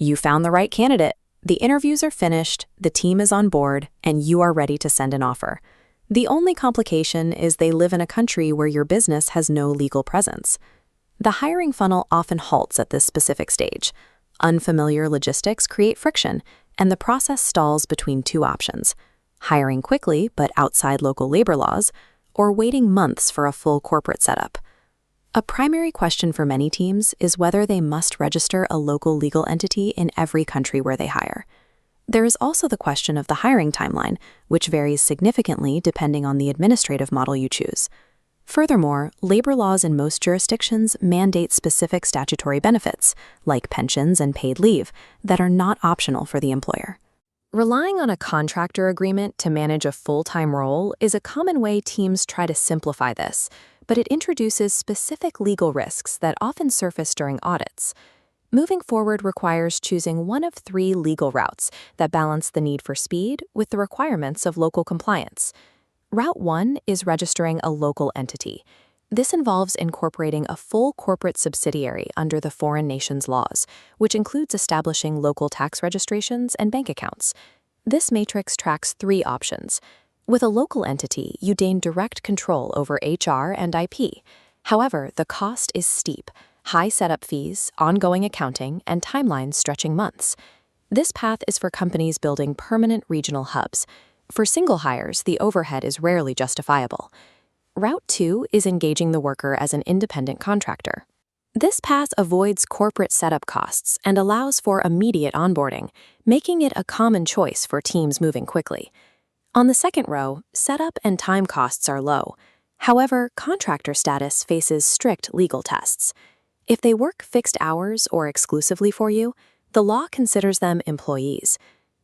You found the right candidate. The interviews are finished, the team is on board, and you are ready to send an offer. The only complication is they live in a country where your business has no legal presence. The hiring funnel often halts at this specific stage. Unfamiliar logistics create friction, and the process stalls between two options: hiring quickly but outside local labor laws, or waiting months for a full corporate setup. A primary question for many teams is whether they must register a local legal entity in every country where they hire. There is also the question of the hiring timeline, which varies significantly depending on the administrative model you choose. Furthermore, labor laws in most jurisdictions mandate specific statutory benefits, like pensions and paid leave, that are not optional for the employer. Relying on a contractor agreement to manage a full-time role is a common way teams try to simplify this, but it introduces specific legal risks that often surface during audits. Moving forward requires choosing one of three legal routes that balance the need for speed with the requirements of local compliance. Route 1 is registering a local entity. This involves incorporating a full corporate subsidiary under the foreign nation's laws, which includes establishing local tax registrations and bank accounts. This matrix tracks three options. With a local entity, you gain direct control over HR and IP. However, the cost is steep: high setup fees, ongoing accounting, and timelines stretching months. This path is for companies building permanent regional hubs. For single hires, the overhead is rarely justifiable. Route 2 is engaging the worker as an independent contractor. This path avoids corporate setup costs and allows for immediate onboarding, making it a common choice for teams moving quickly. On the second row, setup and time costs are low. However, contractor status faces strict legal tests. If they work fixed hours or exclusively for you, the law considers them employees.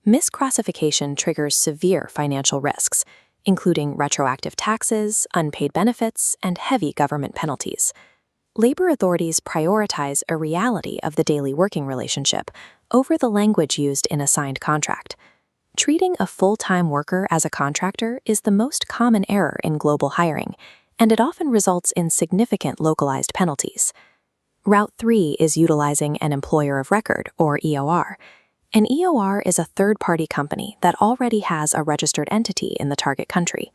Misclassification triggers severe financial risks, including retroactive taxes, unpaid benefits, and heavy government penalties. Labor authorities prioritize a reality of the daily working relationship over the language used in a signed contract. Treating a full-time worker as a contractor is the most common error in global hiring, and it often results in significant localized penalties. Route 3 is utilizing an employer of record, or EOR. An EOR is a third-party company that already has a registered entity in the target country.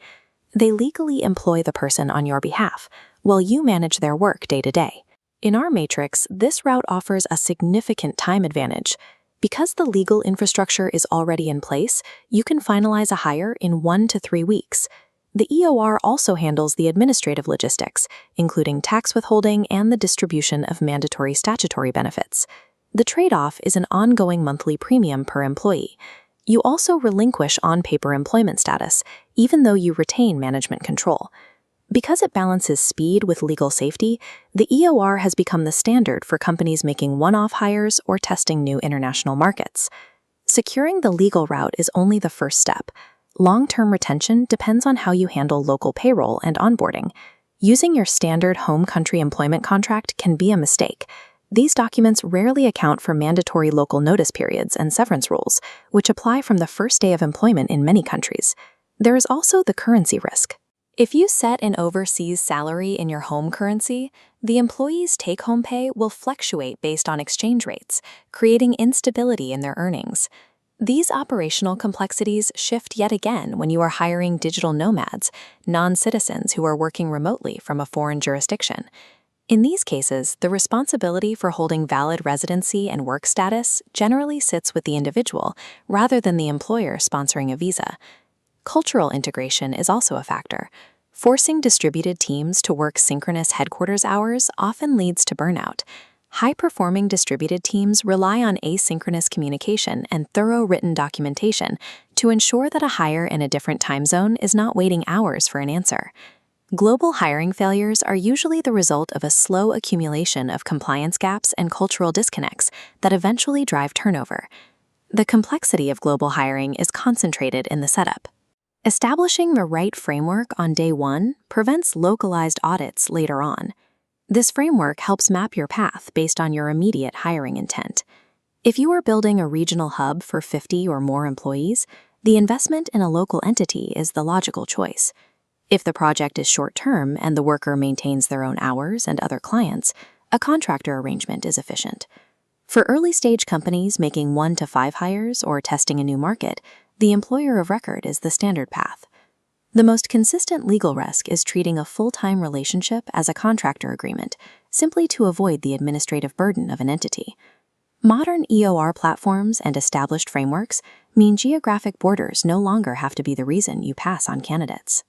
They legally employ the person on your behalf, while you manage their work day to day. In our matrix, this route offers a significant time advantage. Because the legal infrastructure is already in place, you can finalize a hire in 1 to 3 weeks. The EOR also handles the administrative logistics, including tax withholding and the distribution of mandatory statutory benefits. The trade-off is an ongoing monthly premium per employee. You also relinquish on-paper employment status, even though you retain management control. Because it balances speed with legal safety, the EOR has become the standard for companies making one-off hires or testing new international markets. Securing the legal route is only the first step. Long-term retention depends on how you handle local payroll and onboarding. Using your standard home country employment contract can be a mistake. These documents rarely account for mandatory local notice periods and severance rules, which apply from the first day of employment in many countries. There is also the currency risk. If you set an overseas salary in your home currency, the employee's take-home pay will fluctuate based on exchange rates, creating instability in their earnings. These operational complexities shift yet again when you are hiring digital nomads, non-citizens who are working remotely from a foreign jurisdiction. In these cases, the responsibility for holding valid residency and work status generally sits with the individual rather than the employer sponsoring a visa. Cultural integration is also a factor. Forcing distributed teams to work synchronous headquarters hours often leads to burnout. High-performing distributed teams rely on asynchronous communication and thorough written documentation to ensure that a hire in a different time zone is not waiting hours for an answer. Global hiring failures are usually the result of a slow accumulation of compliance gaps and cultural disconnects that eventually drive turnover. The complexity of global hiring is concentrated in the setup. Establishing the right framework on day one prevents localized audits later on. This framework helps map your path based on your immediate hiring intent. If you are building a regional hub for 50 or more employees, the investment in a local entity is the logical choice. If the project is short-term and the worker maintains their own hours and other clients, a contractor arrangement is efficient. For early-stage companies making 1 to 5 hires or testing a new market, the employer of record is the standard path. The most consistent legal risk is treating a full-time relationship as a contractor agreement, simply to avoid the administrative burden of an entity. Modern EOR platforms and established frameworks mean geographic borders no longer have to be the reason you pass on candidates.